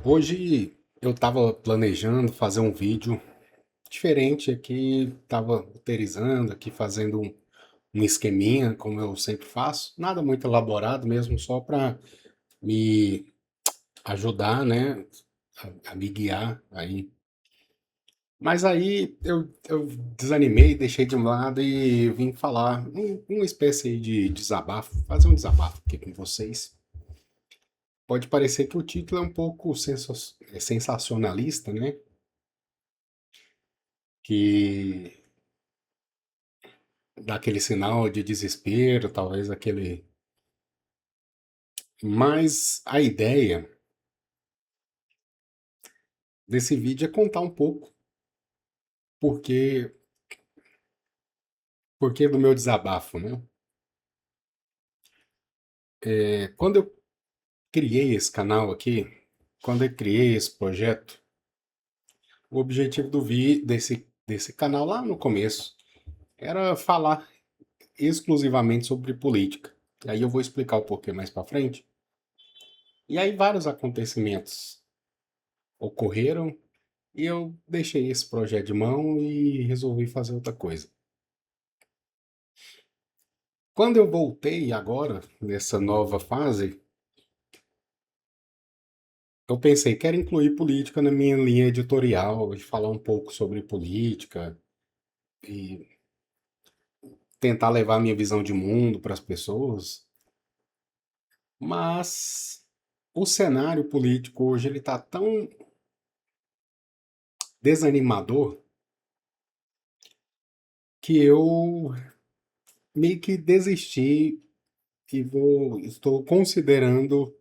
Hoje eu estava planejando fazer um vídeo diferente aqui, estava roteirizando aqui, fazendo um esqueminha, como eu sempre faço, nada muito elaborado mesmo, só para me ajudar, né, a me guiar aí. Mas aí eu desanimei, deixei de lado e vim falar uma espécie aí de desabafo, fazer um desabafo aqui com vocês. Pode parecer que o título é um pouco sensacionalista, né? Que dá aquele sinal de desespero, talvez aquele. Mas a ideia desse vídeo é contar um pouco porque, porque do meu desabafo, né? Quando eu criei esse canal aqui, quando eu criei esse projeto, o objetivo desse canal lá no começo era falar exclusivamente sobre política. E aí eu vou explicar o porquê mais pra frente. E aí vários acontecimentos ocorreram e eu deixei esse projeto de mão e resolvi fazer outra coisa. Quando eu voltei agora, nessa nova fase, eu pensei, quero incluir política na minha linha editorial, e falar um pouco sobre política e tentar levar a minha visão de mundo para as pessoas. Mas o cenário político hoje ele está tão desanimador que eu meio que desisti e estou considerando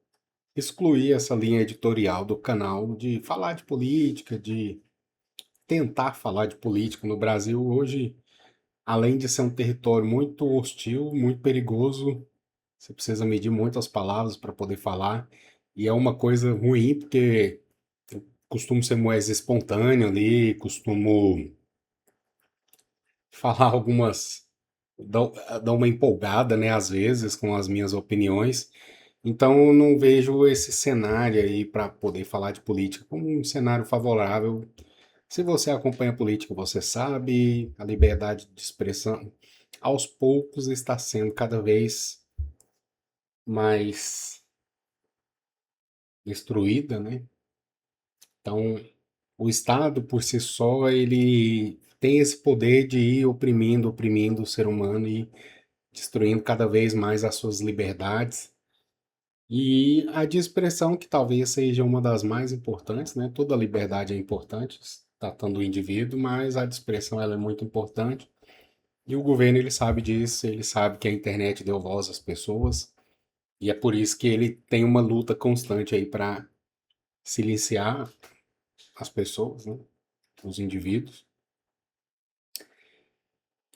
excluir essa linha editorial do canal de falar de política, de tentar falar de política no Brasil hoje, além de ser um território muito hostil, muito perigoso, você precisa medir muitas palavras para poder falar, e é uma coisa ruim porque eu costumo ser mais espontâneo ali, costumo falar algumas dar uma empolgada, né, às vezes com as minhas opiniões. Então eu não vejo esse cenário aí para poder falar de política como um cenário favorável. Se você acompanha a política, você sabe, a liberdade de expressão aos poucos está sendo cada vez mais destruída, né? Então, o Estado por si só, ele tem esse poder de ir oprimindo o ser humano e destruindo cada vez mais as suas liberdades. E a de expressão, que talvez seja uma das mais importantes, né? Toda liberdade é importante, tratando do indivíduo, mas a de expressão ela é muito importante. E o governo ele sabe disso, ele sabe que a internet deu voz às pessoas, e é por isso que ele tem uma luta constante aí para silenciar as pessoas, né? Os indivíduos.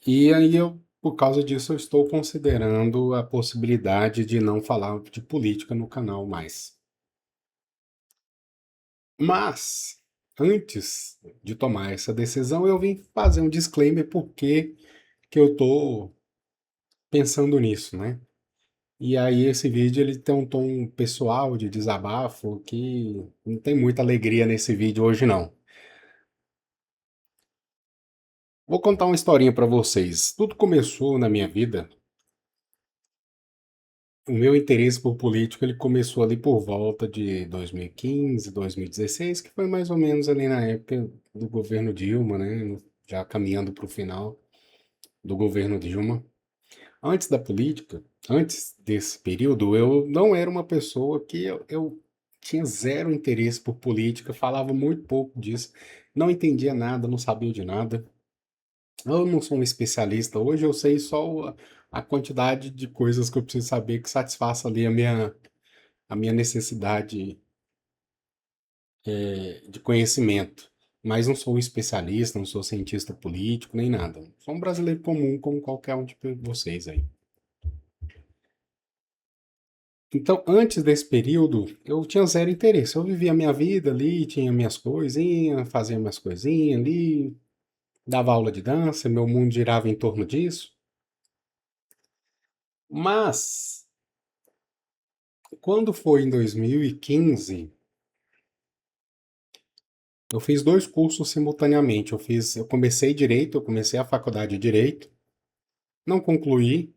E aí eu, por causa disso, eu estou considerando a possibilidade de não falar de política no canal mais. Mas, antes de tomar essa decisão, eu vim fazer um disclaimer porque que eu tô pensando nisso, né? E aí esse vídeo ele tem um tom pessoal de desabafo que não tem muita alegria nesse vídeo hoje não. Vou contar uma historinha para vocês. Tudo começou na minha vida. O meu interesse por política ele começou ali por volta de 2015, 2016, que foi mais ou menos ali na época do governo Dilma, né? Já caminhando para o final do governo Dilma. Antes da política, antes desse período, eu não era uma pessoa que eu tinha zero interesse por política, falava muito pouco disso, não entendia nada, não sabia de nada. Eu não sou um especialista. Hoje eu sei só a quantidade de coisas que eu preciso saber que satisfaça ali a minha necessidade de conhecimento. Mas não sou um especialista, não sou cientista político, nem nada. Sou um brasileiro comum, como qualquer um de vocês aí. Então, antes desse período, eu tinha zero interesse. Eu vivia a minha vida ali, tinha minhas coisinhas, fazia minhas coisinhas ali, dava aula de dança, meu mundo girava em torno disso. Mas, quando foi em 2015, Eu fiz dois cursos simultaneamente. Eu comecei direito, eu comecei a faculdade de direito, não concluí,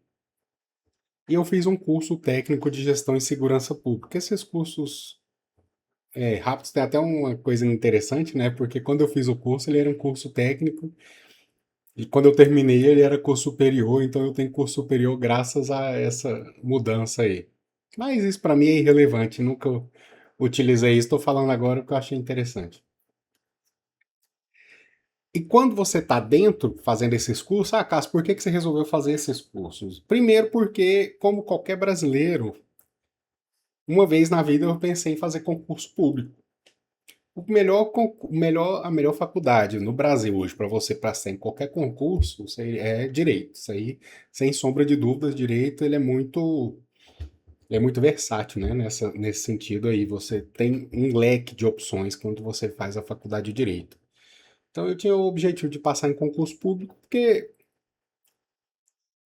e eu fiz um curso técnico de gestão e segurança pública. Esses cursos rápidos tem até uma coisa interessante, né? Porque quando eu fiz o curso, ele era um curso técnico, e quando eu terminei, ele era curso superior, então eu tenho curso superior graças a essa mudança aí. Mas isso para mim é irrelevante, nunca utilizei isso, estou falando agora porque eu achei interessante. E quando você está dentro fazendo esses cursos, Cássio, por que que você resolveu fazer esses cursos? Primeiro porque, como qualquer brasileiro, uma vez na vida eu pensei em fazer concurso público. A melhor faculdade no Brasil hoje para você passar em qualquer concurso é direito. Isso aí, sem sombra de dúvidas, direito ele é muito versátil, né? Nesse sentido aí, você tem um leque de opções quando você faz a faculdade de direito. Então eu tinha o objetivo de passar em concurso público porque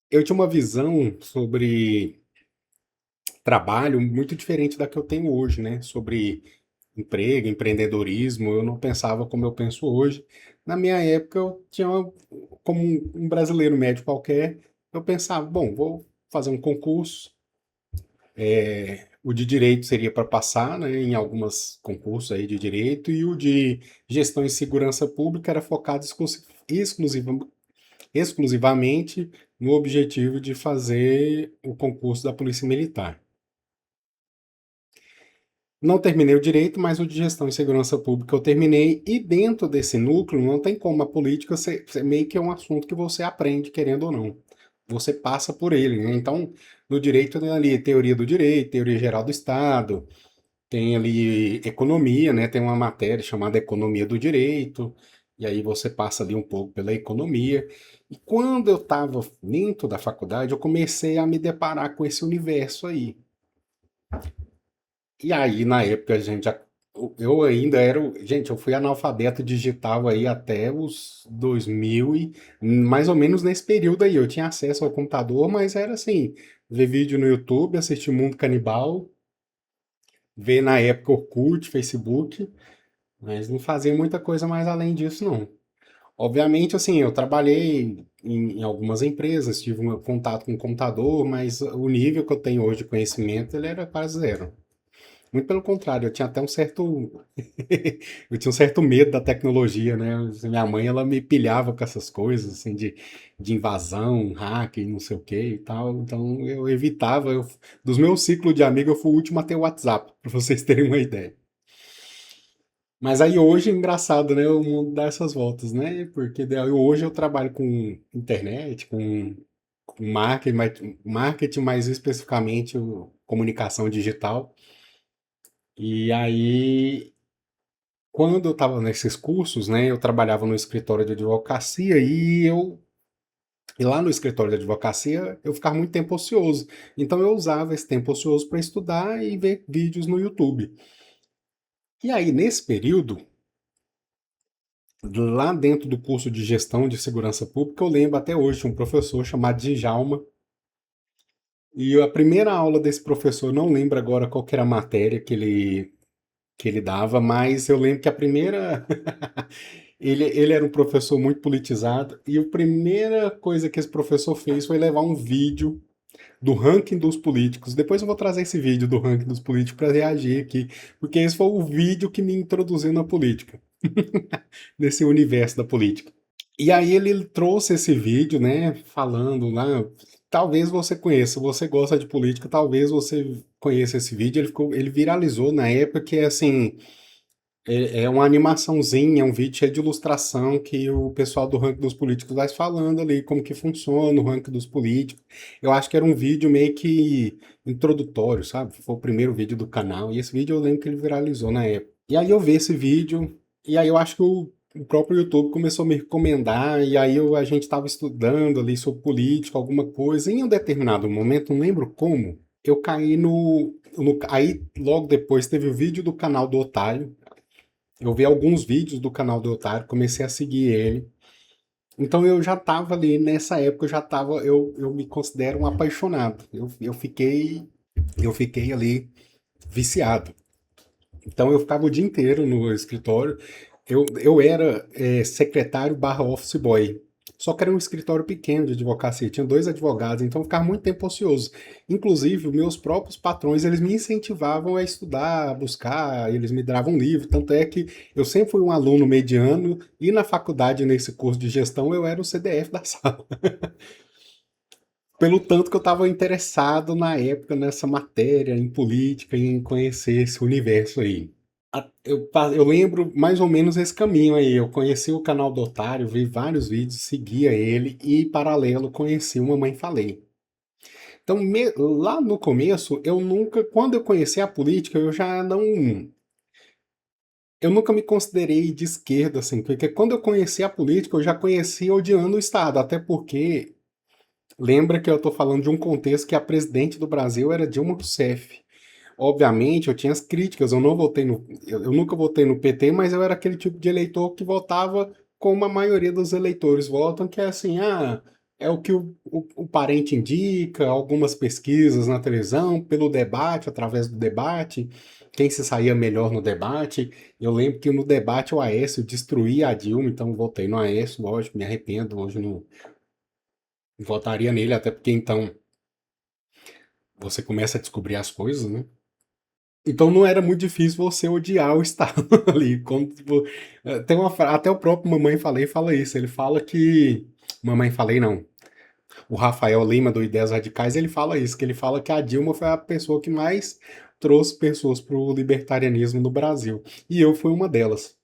eu tinha uma visão sobre trabalho muito diferente da que eu tenho hoje, né? Sobre emprego, empreendedorismo, eu não pensava como eu penso hoje. Na minha época, como um brasileiro médio qualquer, eu pensava, bom, vou fazer um concurso. O de direito seria para passar, né, em alguns concursos aí de direito, e o de gestão e segurança pública era focado exclusivamente no objetivo de fazer o concurso da Polícia Militar. Não terminei o direito, mas o de gestão e segurança pública eu terminei, e dentro desse núcleo não tem como a política ser meio que um assunto que você aprende, querendo ou não. Você passa por ele, né? Então, no direito tem ali teoria do direito, teoria geral do Estado, tem ali economia, né? Tem uma matéria chamada Economia do Direito, e aí você passa ali um pouco pela economia. E quando eu estava dentro da faculdade, eu comecei a me deparar com esse universo aí. E aí, na época, a gente já. Eu ainda era. Gente, eu fui analfabeto digital aí até os 2000 e mais ou menos nesse período aí. Eu tinha acesso ao computador, mas era assim: ver vídeo no YouTube, assistir Mundo Canibal, ver na época Orkut, Facebook, mas não fazia muita coisa mais além disso, não. Obviamente, assim, eu trabalhei em algumas empresas, tive um contato com o computador, mas o nível que eu tenho hoje de conhecimento, ele era quase zero. Muito pelo contrário, eu tinha até um certo. Eu tinha um certo medo da tecnologia, né? Minha mãe, ela me pilhava com essas coisas, assim, de invasão, hack, não sei o que e tal. Então eu evitava. Dos meus ciclos de amigo, eu fui o último a ter o WhatsApp, pra vocês terem uma ideia. Mas aí hoje, engraçado, né? O mundo dá essas voltas, né? Porque daí hoje eu trabalho com internet, com marketing, mais especificamente comunicação digital. E aí quando eu estava nesses cursos, né, eu trabalhava no escritório de advocacia e lá no escritório de advocacia eu ficava muito tempo ocioso. Então eu usava esse tempo ocioso para estudar e ver vídeos no YouTube. E aí nesse período, lá dentro do curso de gestão de segurança pública, eu lembro até hoje de um professor chamado Djalma. E a primeira aula desse professor, não lembro agora qual que era a matéria que ele dava, mas eu lembro que a primeira. Ele era um professor muito politizado, e a primeira coisa que esse professor fez foi levar um vídeo do ranking dos políticos. Depois eu vou trazer esse vídeo do ranking dos políticos para reagir aqui, porque esse foi o vídeo que me introduziu na política, nesse universo da política. E aí ele trouxe esse vídeo, né, falando lá, talvez você conheça, se você gosta de política, talvez você conheça esse vídeo, ele viralizou na época que assim, é uma animaçãozinha, é um vídeo cheio de ilustração que o pessoal do ranking dos políticos vai falando ali como que funciona o ranking dos políticos. Eu acho que era um vídeo meio que introdutório, sabe? Foi o primeiro vídeo do canal e esse vídeo eu lembro que ele viralizou na época. E aí eu vi esse vídeo e aí eu acho que o próprio YouTube começou a me recomendar e aí a gente estava estudando ali sobre política, alguma coisa. E em um determinado momento, não lembro como, eu caí Aí logo depois teve o vídeo do canal do Otário. Eu vi alguns vídeos do canal do Otário, comecei a seguir ele. Então eu já tava ali, nessa época eu já tava, eu me considero um apaixonado. Eu fiquei ali viciado. Então eu ficava o dia inteiro no escritório. Eu era secretário barra office boy. Só que era um escritório pequeno de advocacia, tinha dois advogados, então eu ficava muito tempo ocioso. Inclusive, os meus próprios patrões, eles me incentivavam a estudar, a buscar, eles me davam livro. Tanto é que eu sempre fui um aluno mediano e na faculdade, nesse curso de gestão, eu era o CDF da sala. Pelo tanto que eu estava interessado na época nessa matéria, em política, em conhecer esse universo aí. Eu lembro mais ou menos esse caminho aí. Eu conheci o canal do Otário, vi vários vídeos, seguia ele e, paralelo, conheci o Mamãe Falei. Então, lá no começo, eu nunca, quando eu conheci a política, eu já não, eu nunca me considerei de esquerda, assim, porque quando eu conheci a política, eu já conheci odiando o Estado, até porque lembra que eu estou falando de um contexto que a presidente do Brasil era Dilma Rousseff. Obviamente, eu tinha as críticas, eu não votei no, eu nunca votei no PT, mas eu era aquele tipo de eleitor que votava como a maioria dos eleitores votam, que é assim, é o que o parente indica, algumas pesquisas na televisão, pelo debate, através do debate, quem se saía melhor no debate. Eu lembro que no debate o Aécio destruía a Dilma, então eu votei no Aécio, lógico, me arrependo, hoje não votaria nele, até porque então você começa a descobrir as coisas, né? Então não era muito difícil você odiar o Estado ali. Quando, tipo, tem até o próprio Mamãe Falei fala isso. Ele fala que. Mamãe Falei não. O Rafael Lima do Ideias Radicais ele fala isso, que ele fala que a Dilma foi a pessoa que mais trouxe pessoas para o libertarianismo no Brasil. E eu fui uma delas.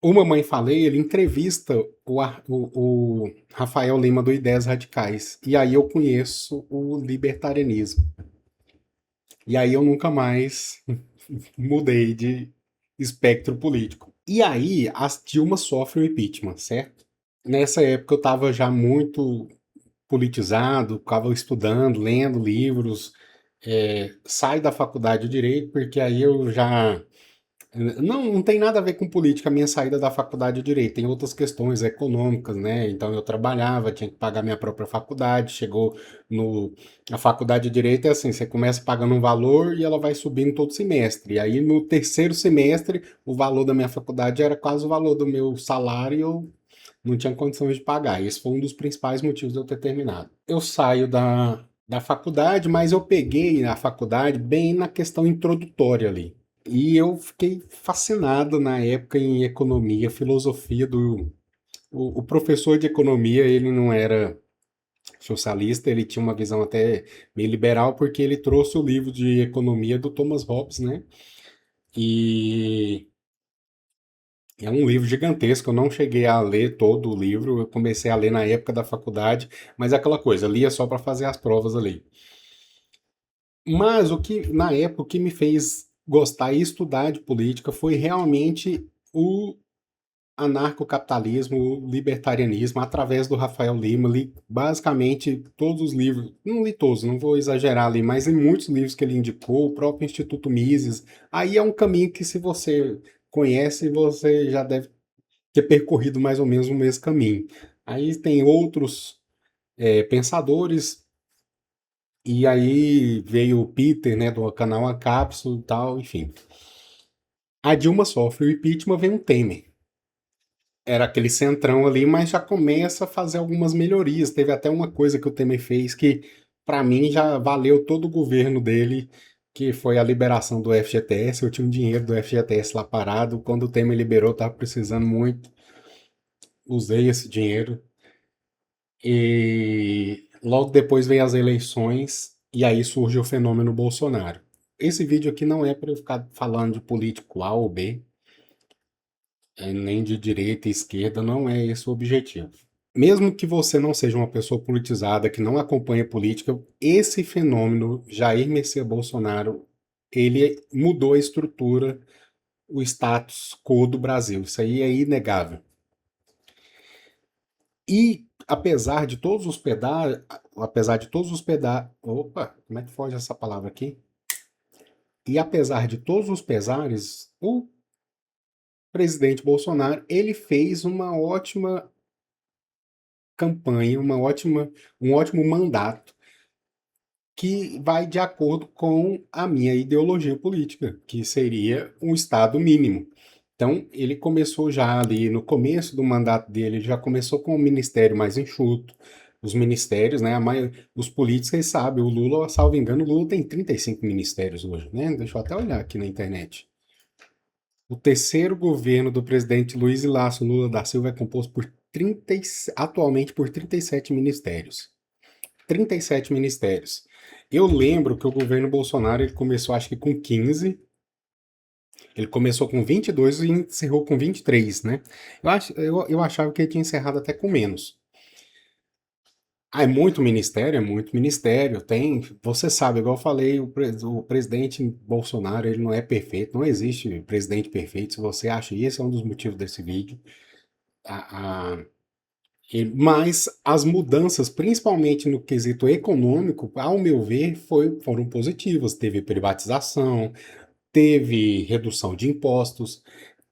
O Mamãe Falei, ele entrevista o Rafael Lima do Ideias Radicais. E aí eu conheço o libertarianismo. E aí eu nunca mais mudei de espectro político. E aí a Dilma sofre o impeachment, certo? Nessa época eu estava já muito politizado, estava estudando, lendo livros, saio da faculdade de Direito, porque aí eu já não tem nada a ver com política a minha saída da faculdade de Direito, tem outras questões econômicas, né? Então eu trabalhava, tinha que pagar minha própria faculdade, chegou no... A faculdade de Direito é assim, você começa pagando um valor e ela vai subindo todo semestre. E aí no terceiro semestre, o valor da minha faculdade era quase o valor do meu salário e eu não tinha condições de pagar. Esse foi um dos principais motivos de eu ter terminado. Eu saio da faculdade, mas eu peguei a faculdade bem na questão introdutória ali. E eu fiquei fascinado na época em economia, filosofia do. O professor de economia, ele não era socialista, ele tinha uma visão até meio liberal, porque ele trouxe o livro de economia do Thomas Hobbes, né? E é um livro gigantesco, eu não cheguei a ler todo o livro, eu comecei a ler na época da faculdade, mas é aquela coisa, lia só para fazer as provas ali. Mas o que, na época, o que me fez gostar e estudar de política foi realmente o anarcocapitalismo, o libertarianismo, através do Rafael Lima. Li basicamente todos os livros, não li todos, não vou exagerar ali, mas em muitos livros que ele indicou, o próprio Instituto Mises. Aí é um caminho que, se você conhece, você já deve ter percorrido mais ou menos o mesmo caminho. Aí tem outros pensadores, e aí veio o Peter, né, do canal A Cápsula e tal, enfim. A Dilma sofre o impeachment, vem o Temer. Era aquele centrão ali, mas já começa a fazer algumas melhorias. Teve até uma coisa que o Temer fez que, para mim, já valeu todo o governo dele, que foi a liberação do FGTS. Eu tinha um dinheiro do FGTS lá parado. Quando o Temer liberou, eu tava precisando muito. Usei esse dinheiro. E logo depois veio as eleições, e aí surge o fenômeno Bolsonaro. Esse vídeo aqui não é para eu ficar falando de político A ou B, nem de direita e esquerda, não é esse o objetivo. Mesmo que você não seja uma pessoa politizada, que não acompanha política, esse fenômeno, Jair Messias Bolsonaro, ele mudou a estrutura, o status quo do Brasil. Isso aí é inegável. E apesar de todos os opa, como é que foge essa palavra aqui? E apesar de todos os pesares, o presidente Bolsonaro, ele fez uma ótima campanha, um ótimo mandato que vai de acordo com a minha ideologia política, que seria um Estado mínimo. Então, ele começou já ali no começo do mandato dele, ele já começou com o ministério mais enxuto. Os ministérios, né? Os políticos, vocês sabem, o Lula, salvo engano, o Lula tem 35 ministérios hoje, né? Deixa eu até olhar aqui na internet. O terceiro governo do presidente Luiz Inácio Lula da Silva é composto atualmente por 37 ministérios. 37 ministérios. Eu lembro que o governo Bolsonaro ele começou, acho que com 15. Ele começou com 22 e encerrou com 23, né? Eu achava que ele tinha encerrado até com menos. Ah, é muito ministério. Tem, você sabe, igual eu falei, o presidente Bolsonaro, ele não é perfeito, não existe presidente perfeito. Se você acha, e esse é um dos motivos desse vídeo, a, a- mas as mudanças, principalmente no quesito econômico, ao meu ver, foram positivas. Teve privatização, teve redução de impostos,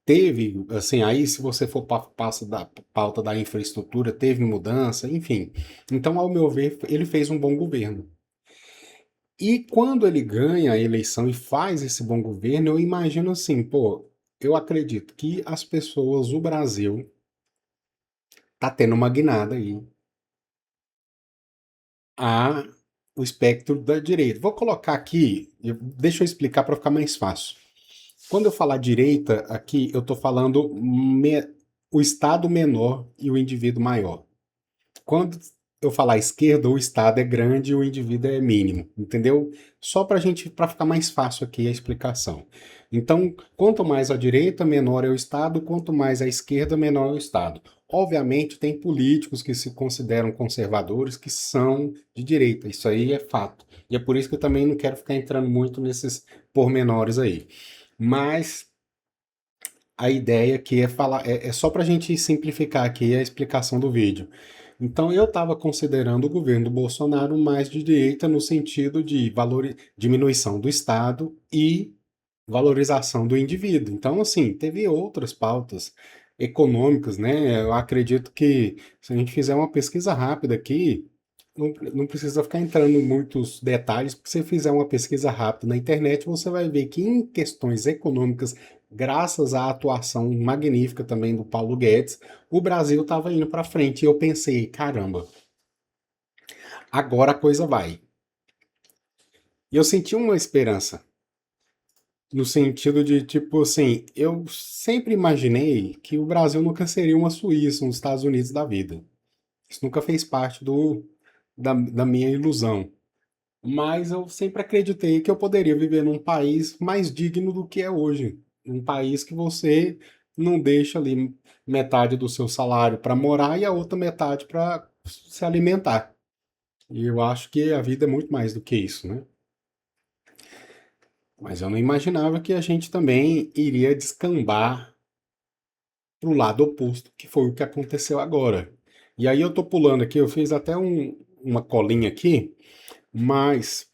teve, assim, aí se você for passa da pauta da infraestrutura, teve mudança, enfim. Então, ao meu ver, ele fez um bom governo. E quando ele ganha a eleição e faz esse bom governo, eu imagino assim, pô, eu acredito que as pessoas, o Brasil, tá tendo uma guinada aí a o espectro da direita. Vou colocar aqui, deixa eu explicar para ficar mais fácil. Quando eu falar direita aqui, eu estou falando o Estado menor e o indivíduo maior. Quando eu falar esquerda, o Estado é grande e o indivíduo é mínimo, entendeu? Só para gente, para ficar mais fácil aqui a explicação. Então, quanto mais à direita, menor é o Estado, quanto mais à esquerda, menor é o Estado. Obviamente, tem políticos que se consideram conservadores que são de direita, isso aí é fato. E é por isso que eu também não quero ficar entrando muito nesses pormenores aí. Mas a ideia aqui é falar, é só para a gente simplificar aqui a explicação do vídeo. Então eu estava considerando o governo do Bolsonaro mais de direita no sentido de diminuição do Estado e valorização do indivíduo. Então, assim, teve outras pautas econômicas, né? Eu acredito que se a gente fizer uma pesquisa rápida aqui, não precisa ficar entrando em muitos detalhes, porque se você fizer uma pesquisa rápida na internet, você vai ver que em questões econômicas, graças à atuação magnífica também do Paulo Guedes, o Brasil estava indo para frente. E eu pensei, caramba, agora a coisa vai. E eu senti uma esperança, no sentido de, tipo assim, eu sempre imaginei que o Brasil nunca seria uma Suíça, uns Estados Unidos da vida. Isso nunca fez parte da minha ilusão. Mas eu sempre acreditei que eu poderia viver num país mais digno do que é hoje. Um país que você não deixa ali metade do seu salário para morar e a outra metade para se alimentar. E eu acho que a vida é muito mais do que isso, né? Mas eu não imaginava que a gente também iria descambar para o lado oposto, que foi o que aconteceu agora. E aí eu tô pulando aqui, eu fiz até uma colinha aqui, mas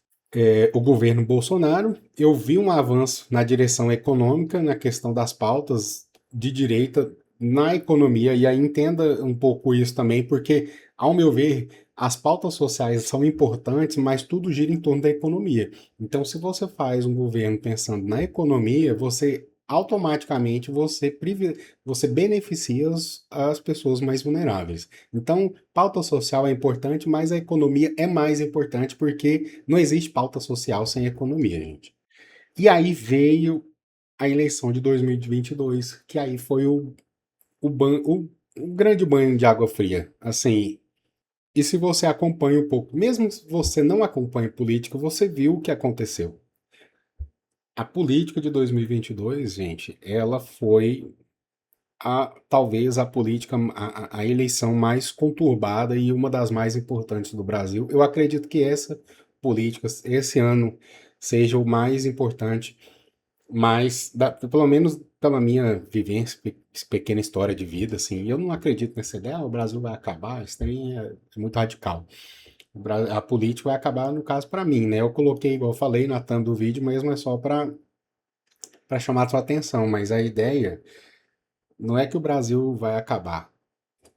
o governo Bolsonaro, eu vi um avanço na direção econômica, na questão das pautas de direita na economia, e aí entenda um pouco isso também, porque, ao meu ver, as pautas sociais são importantes, mas tudo gira em torno da economia. Então, se você faz um governo pensando na economia, você automaticamente você beneficia as pessoas mais vulneráveis. Então, pauta social é importante, mas a economia é mais importante porque não existe pauta social sem economia, gente. E aí veio a eleição de 2022, que aí foi o grande banho de água fria. Assim, e se você acompanha um pouco, mesmo se você não acompanha política, você viu o que aconteceu. A política de 2022, gente, ela foi talvez a política, a eleição mais conturbada e uma das mais importantes do Brasil. Eu acredito que essa política, esse ano, seja o mais importante, mas pelo menos pela minha vivência, pequena história de vida, assim, eu não acredito nessa ideia, o Brasil vai acabar, isso também é muito radical. A política vai acabar, no caso, para mim, né? Eu coloquei, igual eu falei na thumb do vídeo, mesmo é só para chamar a sua atenção, mas a ideia não é que o Brasil vai acabar.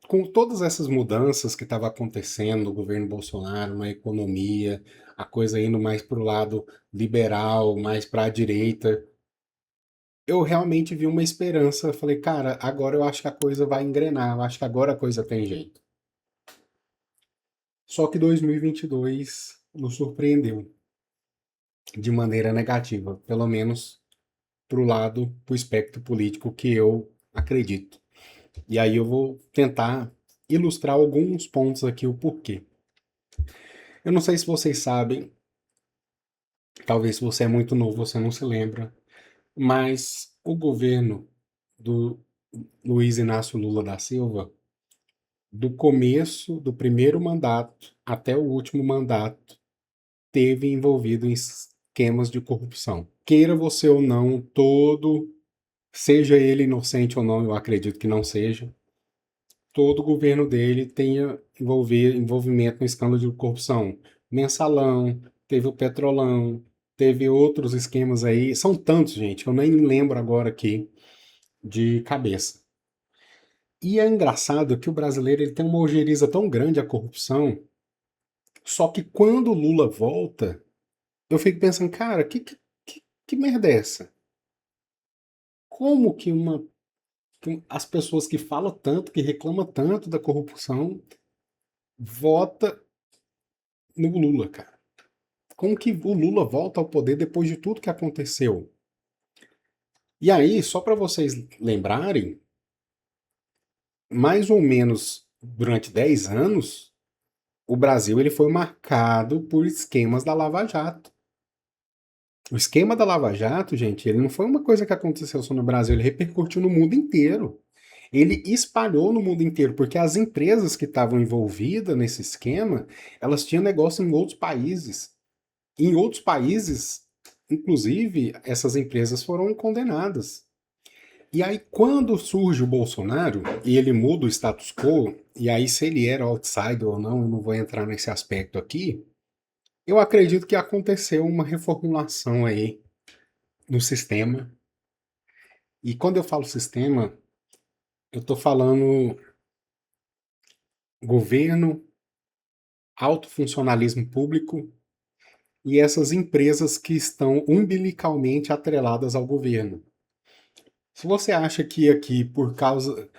Com todas essas mudanças que estavam acontecendo no governo Bolsonaro, na economia, a coisa indo mais para o lado liberal, mais para a direita, eu realmente vi uma esperança. Falei, cara, agora eu acho que a coisa vai engrenar, eu acho que agora a coisa tem jeito. Só que 2022 nos surpreendeu de maneira negativa, pelo menos pro lado, pro espectro político que eu acredito. E aí eu vou tentar ilustrar alguns pontos aqui o porquê. Eu não sei se vocês sabem, talvez se você é muito novo você não se lembra, mas o governo do Luiz Inácio Lula da Silva, do começo do primeiro mandato até o último mandato, teve envolvido em esquemas de corrupção. Queira você ou não, seja ele inocente ou não, eu acredito que não seja, todo o governo dele tenha envolvimento no escândalo de corrupção. Mensalão, teve o Petrolão, teve outros esquemas aí. São tantos, gente, que eu nem lembro agora aqui de cabeça. E é engraçado que o brasileiro ele tem uma ojeriza tão grande à corrupção, só que quando o Lula volta, eu fico pensando, cara, que merda é essa? Como que as pessoas que falam tanto, que reclamam tanto da corrupção, vota no Lula, cara? Como que o Lula volta ao poder depois de tudo que aconteceu? E aí, só para vocês lembrarem, mais ou menos durante 10 anos, o Brasil ele foi marcado por esquemas da Lava Jato. O esquema da Lava Jato, gente, ele não foi uma coisa que aconteceu só no Brasil, ele repercutiu no mundo inteiro. Ele espalhou no mundo inteiro, porque as empresas que estavam envolvidas nesse esquema, elas tinham negócio em outros países. Em outros países, inclusive, essas empresas foram condenadas. E aí, quando surge o Bolsonaro e ele muda o status quo, e aí se ele era outsider ou não, eu não vou entrar nesse aspecto aqui, eu acredito que aconteceu uma reformulação aí no sistema. E quando eu falo sistema, eu estou falando governo, alto funcionalismo público e essas empresas que estão umbilicalmente atreladas ao governo. Se você acha que aqui, por causa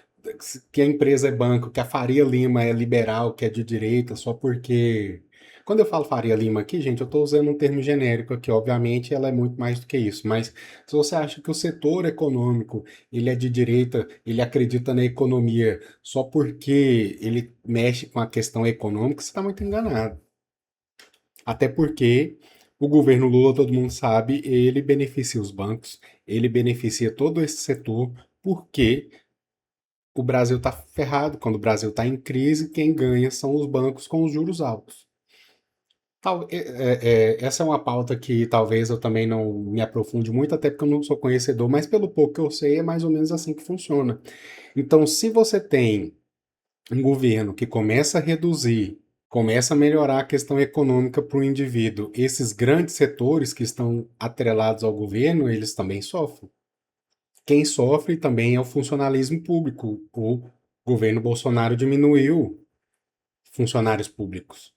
que a empresa é banco, que a Faria Lima é liberal, que é de direita, só porque. Quando eu falo Faria Lima aqui, gente, eu estou usando um termo genérico aqui, obviamente ela é muito mais do que isso, mas se você acha que o setor econômico ele é de direita, ele acredita na economia só porque ele mexe com a questão econômica, você está muito enganado. Até porque o governo Lula, todo mundo sabe, ele beneficia os bancos, ele beneficia todo esse setor, porque o Brasil está ferrado. Quando o Brasil está em crise, quem ganha são os bancos com os juros altos. Essa é uma pauta que talvez eu também não me aprofunde muito, até porque eu não sou conhecedor, mas pelo pouco que eu sei, é mais ou menos assim que funciona. Então, se você tem um governo que começa a reduzir, começa a melhorar a questão econômica para o indivíduo, esses grandes setores que estão atrelados ao governo, eles também sofrem. Quem sofre também é o funcionalismo público. O governo Bolsonaro diminuiu funcionários públicos.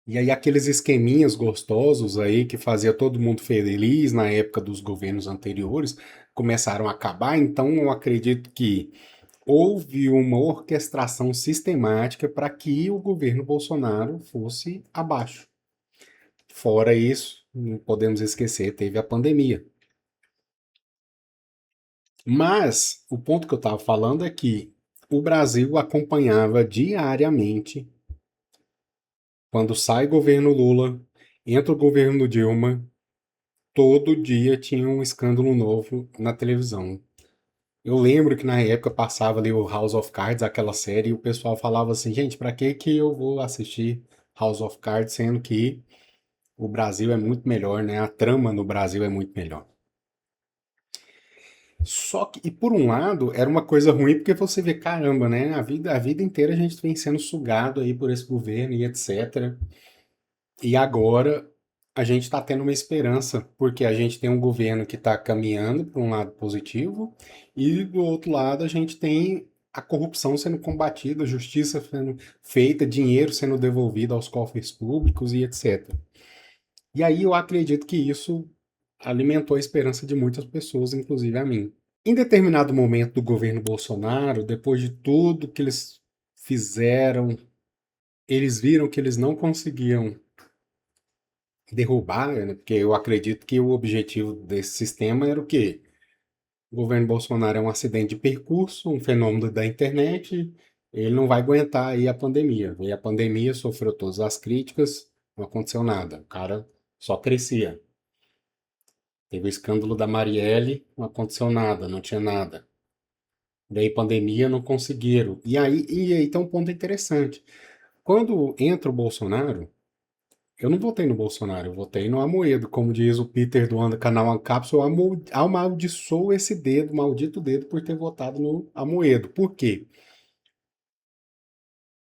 E aí aqueles esqueminhas gostosos aí que fazia todo mundo feliz na época dos governos anteriores começaram a acabar, então eu acredito que houve uma orquestração sistemática para que o governo Bolsonaro fosse abaixo. Fora isso, não podemos esquecer, teve a pandemia. Mas o ponto que eu estava falando é que o Brasil acompanhava diariamente, quando sai governo Lula, entra o governo Dilma, todo dia tinha um escândalo novo na televisão. Eu lembro que na época passava ali o House of Cards, aquela série, e o pessoal falava assim, gente, pra que eu vou assistir House of Cards, sendo que o Brasil é muito melhor, né? A trama no Brasil é muito melhor. Só que, e por um lado, era uma coisa ruim porque você vê, caramba, né? A vida inteira a gente vem sendo sugado aí por esse governo e etc. E agora a gente está tendo uma esperança, porque a gente tem um governo que está caminhando para um lado positivo, e do outro lado a gente tem a corrupção sendo combatida, a justiça sendo feita, dinheiro sendo devolvido aos cofres públicos e etc. E aí eu acredito que isso alimentou a esperança de muitas pessoas, inclusive a mim. Em determinado momento do governo Bolsonaro, depois de tudo que eles fizeram, eles viram que eles não conseguiam derrubar, né? Porque eu acredito que o objetivo desse sistema era o quê? O governo Bolsonaro é um acidente de percurso, um fenômeno da internet, ele não vai aguentar aí a pandemia. E a pandemia sofreu todas as críticas, não aconteceu nada. O cara só crescia. Teve o escândalo da Marielle, não aconteceu nada, não tinha nada. Daí pandemia não conseguiram. E aí tem um ponto interessante. Quando entra o Bolsonaro, eu não votei no Bolsonaro, eu votei no Amoedo. Como diz o Peter do canal Ancapso, eu amaldiçoo esse dedo, maldito dedo, por ter votado no Amoedo. Por quê?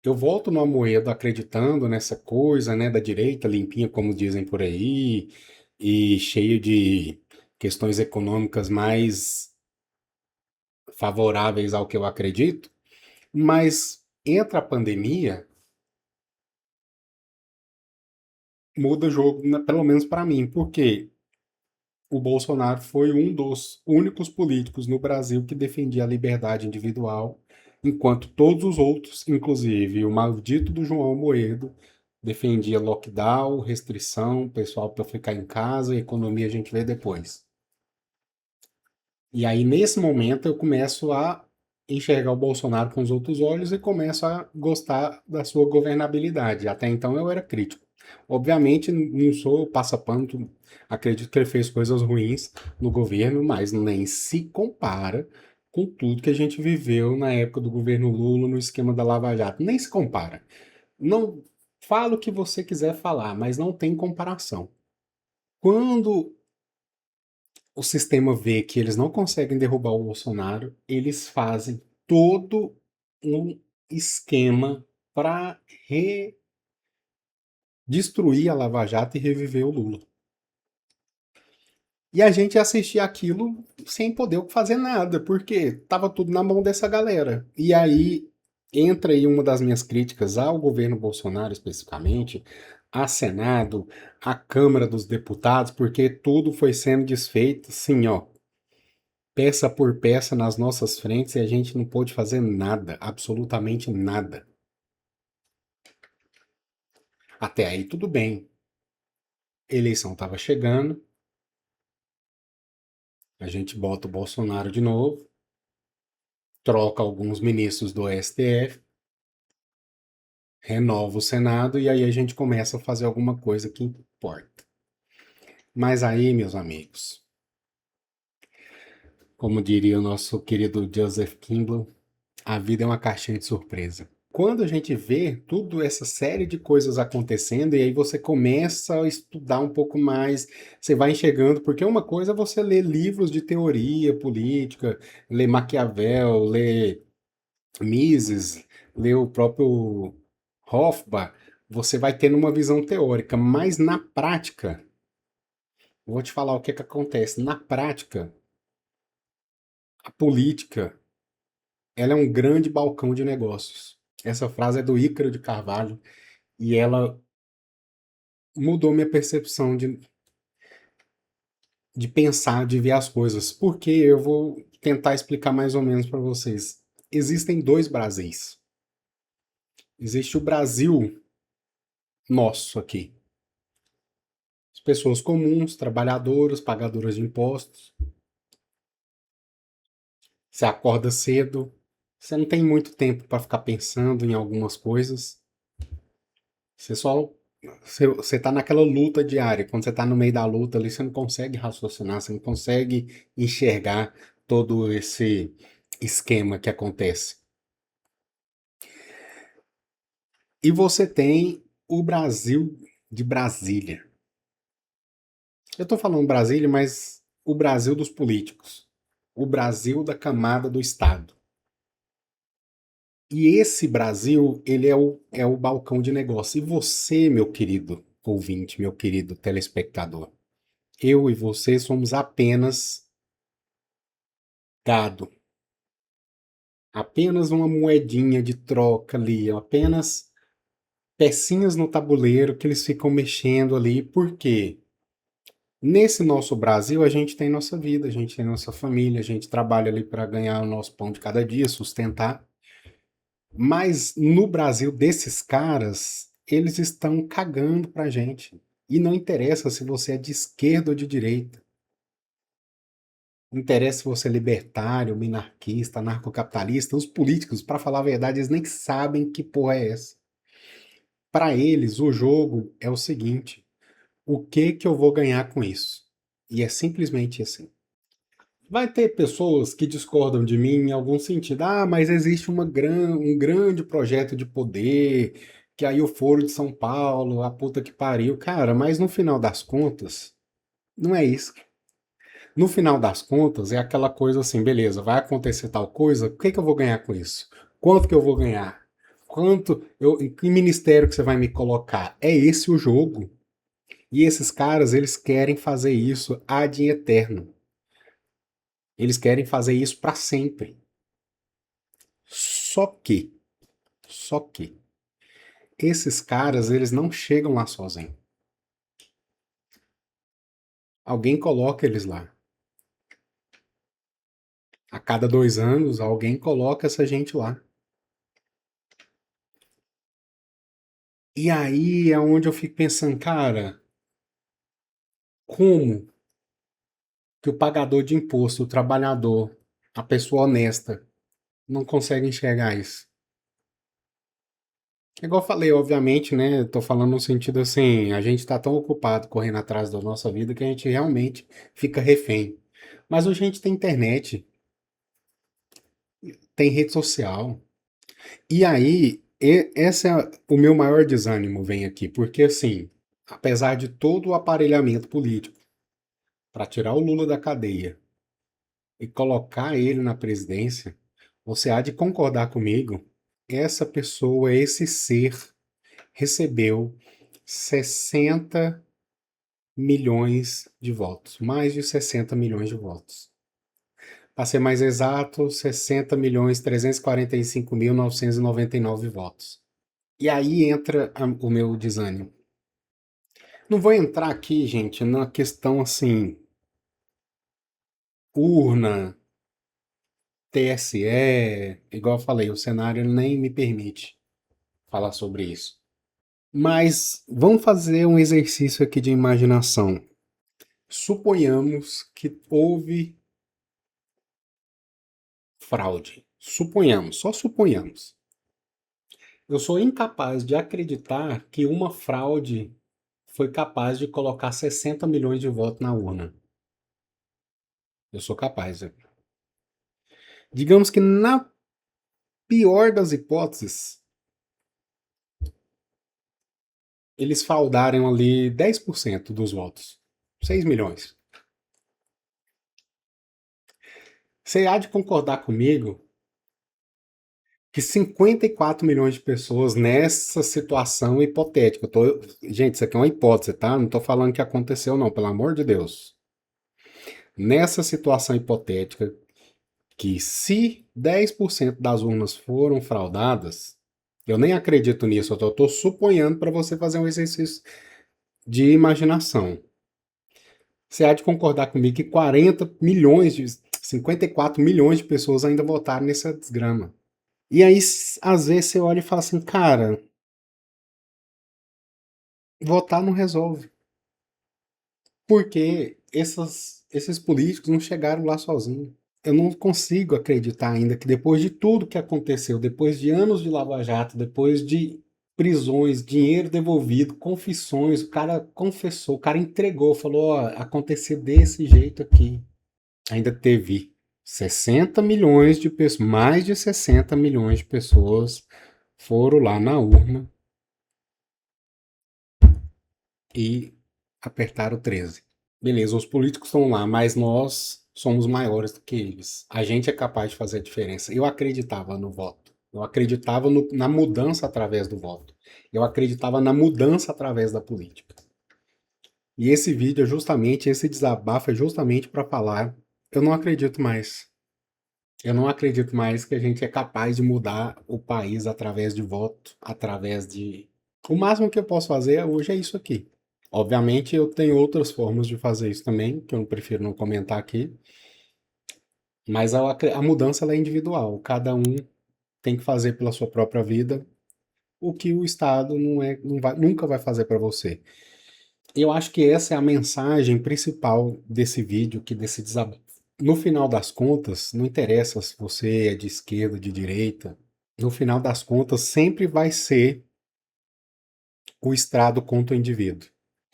Eu voto no Amoedo acreditando nessa coisa, né, da direita limpinha, como dizem por aí, e cheio de questões econômicas mais favoráveis ao que eu acredito. Mas entra a pandemia, muda o jogo, pelo menos para mim, porque o Bolsonaro foi um dos únicos políticos no Brasil que defendia a liberdade individual, enquanto todos os outros, inclusive o maldito do João Moedo, defendia lockdown, restrição, pessoal para ficar em casa, e economia a gente vê depois. E aí, nesse momento, eu começo a enxergar o Bolsonaro com os outros olhos e começo a gostar da sua governabilidade. Até então eu era crítico. Obviamente, não sou passapano, acredito que ele fez coisas ruins no governo, mas nem se compara com tudo que a gente viveu na época do governo Lula, no esquema da Lava Jato. Nem se compara. Não fala o que você quiser falar, mas não tem comparação. Quando o sistema vê que eles não conseguem derrubar o Bolsonaro, eles fazem todo um esquema para destruir a Lava Jato e reviver o Lula. E a gente assistia aquilo sem poder fazer nada, porque tava tudo na mão dessa galera. E aí entra aí uma das minhas críticas ao governo Bolsonaro especificamente, a Senado, a Câmara dos Deputados, porque tudo foi sendo desfeito, assim, ó, peça por peça nas nossas frentes e a gente não pôde fazer nada, absolutamente nada. Até aí tudo bem. A eleição estava chegando, a gente bota o Bolsonaro de novo, troca alguns ministros do STF, renova o Senado e aí a gente começa a fazer alguma coisa que importa. Mas aí, meus amigos, como diria o nosso querido Joseph Campbell, a vida é uma caixinha de surpresa. Quando a gente vê tudo essa série de coisas acontecendo e aí você começa a estudar um pouco mais, você vai enxergando, porque uma coisa é você ler livros de teoria política, ler Maquiavel, ler Mises, ler o próprio Hofbauer, você vai tendo uma visão teórica, mas na prática, vou te falar o que que acontece. Na prática, a política, ela é um grande balcão de negócios. Essa frase é do Ícaro de Carvalho e ela mudou minha percepção de pensar, de ver as coisas. Porque eu vou tentar explicar mais ou menos para vocês. Existem dois Brasis. Existe o Brasil nosso aqui. As pessoas comuns, trabalhadoras, pagadoras de impostos. Você acorda cedo, você não tem muito tempo para ficar pensando em algumas coisas. Você só você tá naquela luta diária. Quando você tá no meio da luta ali, você não consegue raciocinar, você não consegue enxergar todo esse esquema que acontece. E você tem o Brasil de Brasília. Eu tô falando Brasília, mas o Brasil dos políticos. O Brasil da camada do Estado. E esse Brasil, ele é o balcão de negócio. E você, meu querido ouvinte, meu querido telespectador, eu e você somos apenas gado. Apenas uma moedinha de troca ali, apenas pecinhas no tabuleiro que eles ficam mexendo ali. Por quê? Nesse nosso Brasil, a gente tem nossa vida, a gente tem nossa família, a gente trabalha ali para ganhar o nosso pão de cada dia, sustentar. Mas no Brasil desses caras, eles estão cagando pra gente. E não interessa se você é de esquerda ou de direita. Não interessa se você é libertário, minarquista, anarcocapitalista. Os políticos, para falar a verdade, eles nem sabem que porra é essa. Para eles, o jogo é o seguinte: o que que eu vou ganhar com isso? E é simplesmente assim. Vai ter pessoas que discordam de mim em algum sentido. Ah, mas existe um grande projeto de poder, que aí o Foro de São Paulo, a puta que pariu. Cara, mas no final das contas, não é isso. No final das contas, é aquela coisa assim, beleza, vai acontecer tal coisa, o que que eu vou ganhar com isso? Quanto que eu vou ganhar? Em que ministério que você vai me colocar? É esse o jogo. E esses caras, eles querem fazer isso ad eterno. Eles querem fazer isso para sempre. Só que, só que, esses caras, eles não chegam lá sozinhos. Alguém coloca eles lá. A cada 2 anos, alguém coloca essa gente lá. E aí é onde eu fico pensando, cara, como que o pagador de imposto, o trabalhador, a pessoa honesta, não consegue enxergar isso? É igual eu falei, obviamente, né? Tô falando no sentido assim, a gente tá tão ocupado correndo atrás da nossa vida que a gente realmente fica refém. Mas hoje a gente tem internet, tem rede social. E aí, esse é o meu maior desânimo vem aqui, porque assim, apesar de todo o aparelhamento político para tirar o Lula da cadeia e colocar ele na presidência, você há de concordar comigo, essa pessoa, esse ser, recebeu 60 milhões de votos, mais de 60 milhões de votos. Para ser mais exato, 60 milhões 345 mil 999 votos. E aí entra o meu desânimo. Não vou entrar aqui, gente, na questão assim, urna, TSE, igual eu falei, o cenário nem me permite falar sobre isso. Mas vamos fazer um exercício aqui de imaginação. Suponhamos que houve fraude. Suponhamos, só suponhamos. Eu sou incapaz de acreditar que uma fraude foi capaz de colocar 60 milhões de votos na urna. Eu sou capaz. Digamos que na pior das hipóteses, eles fraudaram ali 10% dos votos. 6 milhões. Você há de concordar comigo que 54 milhões de pessoas nessa situação hipotética. Gente, isso aqui é uma hipótese, tá? Não estou falando que aconteceu, não, pelo amor de Deus. Nessa situação hipotética, que se 10% das urnas foram fraudadas, eu nem acredito nisso, eu estou suponhando para você fazer um exercício de imaginação. Você há de concordar comigo que 54 milhões de pessoas ainda votaram nessa desgrama. E aí, às vezes, você olha e fala assim, cara, votar não resolve. Porque esses políticos não chegaram lá sozinhos. Eu não consigo acreditar ainda que depois de tudo que aconteceu, depois de anos de Lava Jato, depois de prisões, dinheiro devolvido, confissões, o cara confessou, o cara entregou, falou, ó, aconteceu desse jeito aqui. Ainda teve 60 milhões de pessoas, mais de 60 milhões de pessoas foram lá na urna e apertaram 13. Beleza, os políticos estão lá, mas nós somos maiores do que eles. A gente é capaz de fazer a diferença. Eu acreditava no voto. Eu acreditava na mudança através do voto. Eu acreditava na mudança através da política. E esse vídeo é justamente, esse desabafo é justamente para falar: eu não acredito mais. Eu não acredito mais que a gente é capaz de mudar o país através de voto, através de. O máximo que eu posso fazer hoje é isso aqui. Obviamente, eu tenho outras formas de fazer isso também, que eu prefiro não comentar aqui, mas a mudança ela é individual. Cada um tem que fazer pela sua própria vida o que o Estado nunca vai fazer para você. Eu acho que essa é a mensagem principal desse vídeo, que desse desabafo. No final das contas, não interessa se você é de esquerda, de direita, no final das contas, sempre vai ser o Estado contra o indivíduo.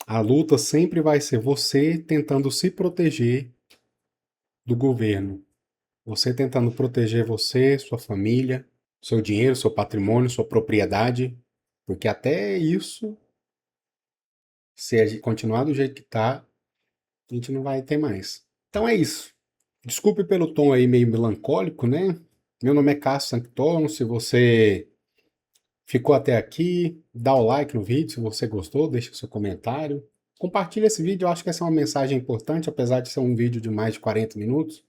A luta sempre vai ser você tentando se proteger do governo, você tentando proteger você, sua família, seu dinheiro, seu patrimônio, sua propriedade, porque até isso, se a gente continuar do jeito que tá, a gente não vai ter mais. Então é isso. Desculpe pelo tom aí meio melancólico, né? Meu nome é Cássio Sanctono. Se você ficou até aqui, dá o like no vídeo. Se você gostou, deixa seu comentário. Compartilha esse vídeo. Eu acho que essa é uma mensagem importante, apesar de ser um vídeo de mais de 40 minutos.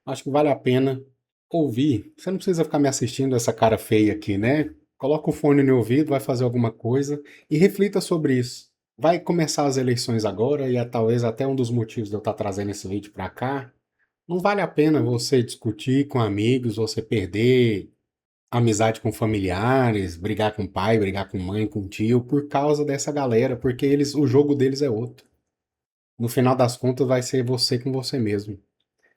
Acho que vale a pena ouvir. Você não precisa ficar me assistindo essa cara feia aqui, né? Coloca o fone no ouvido, vai fazer alguma coisa e reflita sobre isso. Vai começar as eleições agora e é talvez até um dos motivos de eu estar trazendo esse vídeo para cá. Não vale a pena você discutir com amigos, você perder amizade com familiares, brigar com pai, brigar com mãe, com tio, por causa dessa galera, porque o jogo deles é outro. No final das contas, vai ser você com você mesmo.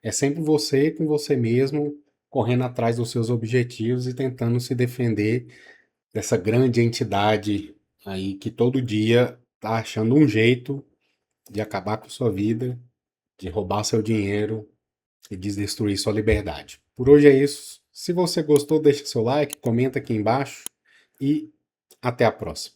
É sempre você com você mesmo, correndo atrás dos seus objetivos e tentando se defender dessa grande entidade aí que todo dia tá achando um jeito de acabar com sua vida, de roubar seu dinheiro e de destruir sua liberdade. Por hoje é isso. Se você gostou, deixa seu like, comenta aqui embaixo e até a próxima.